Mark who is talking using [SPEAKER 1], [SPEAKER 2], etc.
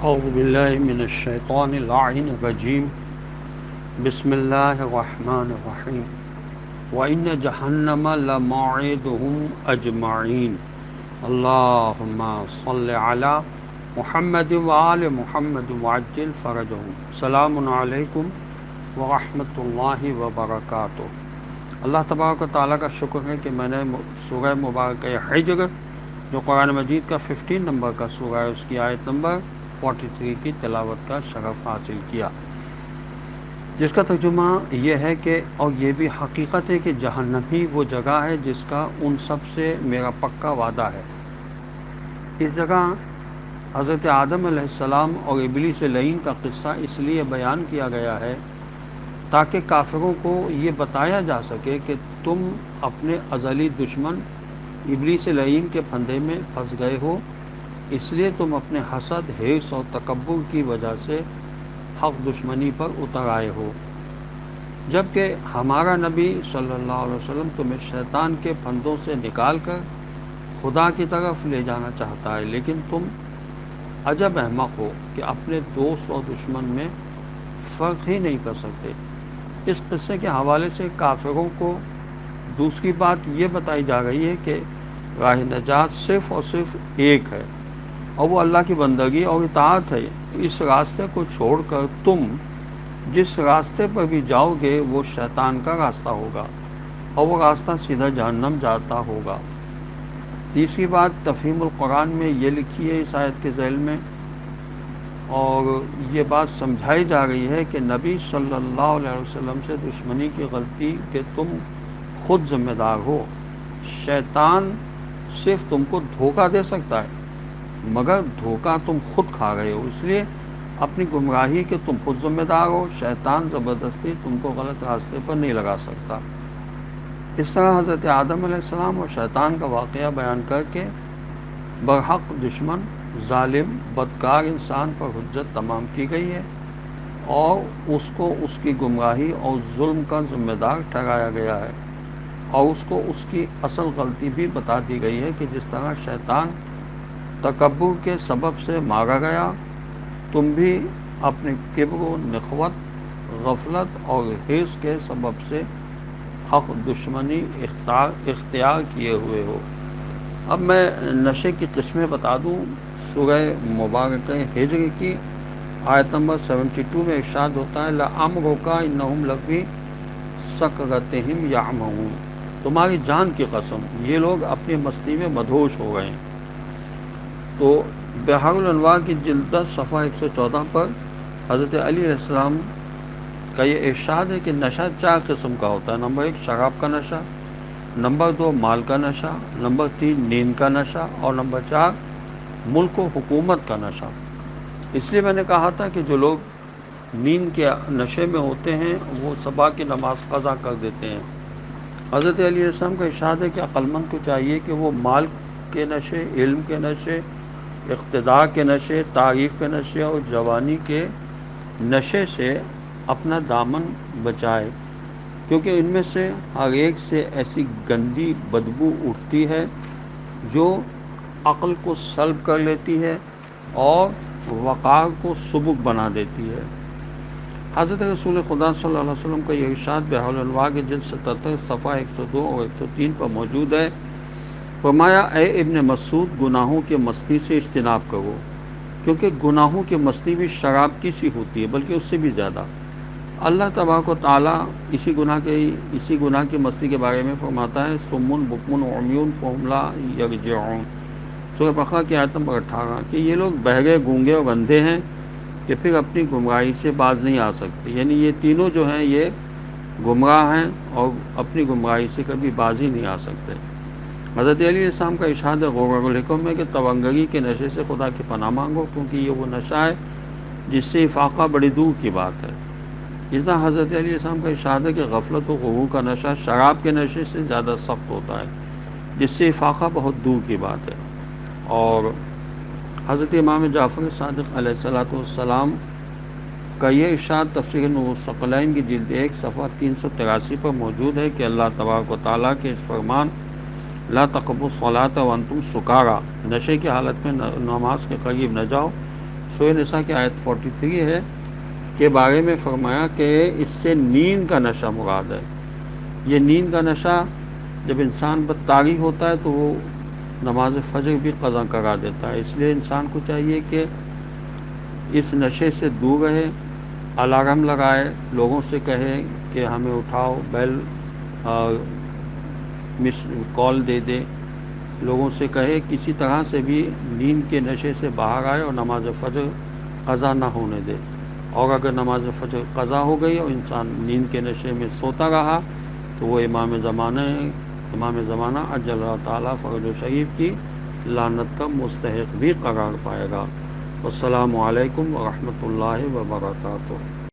[SPEAKER 1] اعوذ باللہ من الشیطان اللعین الرجیم بسم اللہ الرحمن الرحیم وَإِنَّ جَهَنَّمَ لَمَوْعِدُهُمْ أَجْمَعِينَ اللہم صل علی محمد وآل محمد وعجل فرجهم سلام علیکم ورحمۃ اللہ وبرکاتہ۔ اللہ تبارک و تعالیٰ کا شکر ہے کہ میں نے سورہ مبارکہ حجر جو قرآن مجید کا 15 نمبر کا سورہ ہے اس کی آیت نمبر 43 کی تلاوت کا شرف حاصل کیا، جس کا ترجمہ یہ ہے کہ اور یہ بھی حقیقت ہے کہ جہنمی وہ جگہ ہے جس کا ان سب سے میرا پکا وعدہ ہے۔ اس جگہ حضرت آدم علیہ السلام اور ابلیس لعین کا قصہ اس لیے بیان کیا گیا ہے تاکہ کافروں کو یہ بتایا جا سکے کہ تم اپنے ازلی دشمن ابلیس لعین کے پھندے میں پھنس گئے ہو، اس لیے تم اپنے حسد، حرص اور تکبر کی وجہ سے حق دشمنی پر اتر آئے ہو، جبکہ ہمارا نبی صلی اللہ علیہ وسلم تمہیں شیطان کے پھندوں سے نکال کر خدا کی طرف لے جانا چاہتا ہے، لیکن تم عجب احمق ہو کہ اپنے دوست اور دشمن میں فرق ہی نہیں کر سکتے۔ اس قصے کے حوالے سے کافروں کو دوسری بات یہ بتائی جا رہی ہے کہ راہ نجات صرف اور صرف ایک ہے، اور وہ اللہ کی بندگی اور اطاعت ہے۔ اس راستے کو چھوڑ کر تم جس راستے پر بھی جاؤ گے وہ شیطان کا راستہ ہوگا، اور وہ راستہ سیدھا جہنم جاتا ہوگا۔ تیسری بات تفہیم القرآن میں یہ لکھی ہے اس آیت کے ذیل میں، اور یہ بات سمجھائی جا رہی ہے کہ نبی صلی اللہ علیہ وسلم سے دشمنی کی غلطی کہ تم خود ذمہ دار ہو۔ شیطان صرف تم کو دھوکہ دے سکتا ہے، مگر دھوکہ تم خود کھا رہے ہو، اس لیے اپنی گمراہی کے تم خود ذمہ دار ہو۔ شیطان زبردستی تم کو غلط راستے پر نہیں لگا سکتا۔ اس طرح حضرت آدم علیہ السلام اور شیطان کا واقعہ بیان کر کے برحق دشمن، ظالم، بدکار انسان پر حجت تمام کی گئی ہے، اور اس کو اس کی گمراہی اور ظلم کا ذمہ دار ٹھہرایا گیا ہے، اور اس کو اس کی اصل غلطی بھی بتا دی گئی ہے کہ جس طرح شیطان تکبر کے سبب سے مارا گیا، تم بھی اپنے کبر و نخوت، غفلت اور حرص کے سبب سے حق دشمنی اختیار کیے ہوئے ہو۔ اب میں نشے کی قسمیں بتا دوں۔ سورہ مبارکہ ہجر کی آیت نمبر 72 میں ارشاد ہوتا ہے لَعَمْرُكَ إِنَّهُمْ لَفِي سَكْرَتِهِمْ يَعْمَهُونَ، تمہاری جان کی قسم یہ لوگ اپنی مستی میں مدہوش ہو گئے ہیں۔ تو بحر الانوار کی جلد 10 صفحہ 114 پر حضرت علی علیہ السلام کا یہ ارشاد ہے کہ نشہ 4 قسم کا ہوتا ہے۔ نمبر 1 شراب کا نشہ، نمبر 2 مال کا نشہ، نمبر 3 نیند کا نشہ، اور نمبر 4 ملک و حکومت کا نشہ۔ اس لیے میں نے کہا تھا کہ جو لوگ نیند کے نشے میں ہوتے ہیں وہ صبح کی نماز قضا کر دیتے ہیں۔ حضرت علی علیہ السلام کا ارشاد ہے کہ عقل مند کو چاہیے کہ وہ مال کے نشے، علم کے نشے، اقتدار کے نشے، تعریف کے نشے اور جوانی کے نشے سے اپنا دامن بچائے، کیونکہ ان میں سے ہر ایک سے ایسی گندی بدبو اٹھتی ہے جو عقل کو سلب کر لیتی ہے اور وقار کو سبک بنا دیتی ہے۔ حضرت رسول خدا صلی اللہ علیہ وسلم کا یہ ارشاد بحر الانوار کے جلد 77 صفحہ 102 اور 103 پر موجود ہے۔ فرمایا اے ابن مسعود گناہوں کی مستی سے اجتناب کرو، کیونکہ گناہوں کی مستی بھی شراب کی سی ہوتی ہے بلکہ اس سے بھی زیادہ۔ اللہ تبارک و تعالیٰ اسی گناہ کی مستی کے بارے میں فرماتا ہے صم بکم عمیون فہم لا یرجعون، سورہ بقرہ کی آیت نمبر 18، کہ یہ لوگ بہرے، گونگے اور اندھے ہیں کہ پھر اپنی گمراہی سے باز نہیں آ سکتے۔ یعنی یہ تینوں جو ہیں یہ گمراہ ہیں اور اپنی گمراہی سے کبھی باز ہی نہیں آ سکتے۔ حضرت علی علیہ السلام کا ارشاد ہے غرر الحکم میں کہ تونگری کے نشے سے خدا کی پناہ مانگو، کیونکہ یہ وہ نشہ ہے جس سے افاقہ بڑی دور کی بات ہے۔ اس طرح حضرت علی علیہ السلام کا ارشاد ہے کہ غفلت و غرور کا نشہ شراب کے نشے سے زیادہ سخت ہوتا ہے، جس سے افاقہ بہت دور کی بات ہے۔ اور حضرت امام جعفر صادق علیہ السلام کا یہ ارشاد تفسیر نور الثقلین کی جلد 1 صفحہ 383 پر موجود ہے کہ اللہ تبارک و تعالیٰ کے اس فرمان لا تقربوا الصلاۃ وانتم سکارا، نشے کی حالت میں نماز کے قریب نہ جاؤ، سورہ نساء کی آیت 43 ہے کے بارے میں فرمایا کہ اس سے نیند کا نشہ مراد ہے۔ یہ نیند کا نشہ جب انسان پر طاغی ہوتا ہے تو وہ نماز فجر بھی قضا کرا دیتا ہے۔ اس لیے انسان کو چاہیے کہ اس نشے سے دور رہے، الارم لگائے، لوگوں سے کہے کہ ہمیں اٹھاؤ، بیل مس کال دے دے، لوگوں سے کہے کسی طرح سے بھی نیند کے نشے سے باہر آئے اور نماز فجر قضا نہ ہونے دے۔ اور اگر نماز فجر قضا ہو گئی اور انسان نیند کے نشے میں سوتا رہا تو وہ امام زمانہ عجل اللہ تعالیٰ فرج و شریف کی لعنت کا مستحق بھی قرار پائے گا۔ والسلام علیکم ورحمۃ اللہ وبرکاتہ۔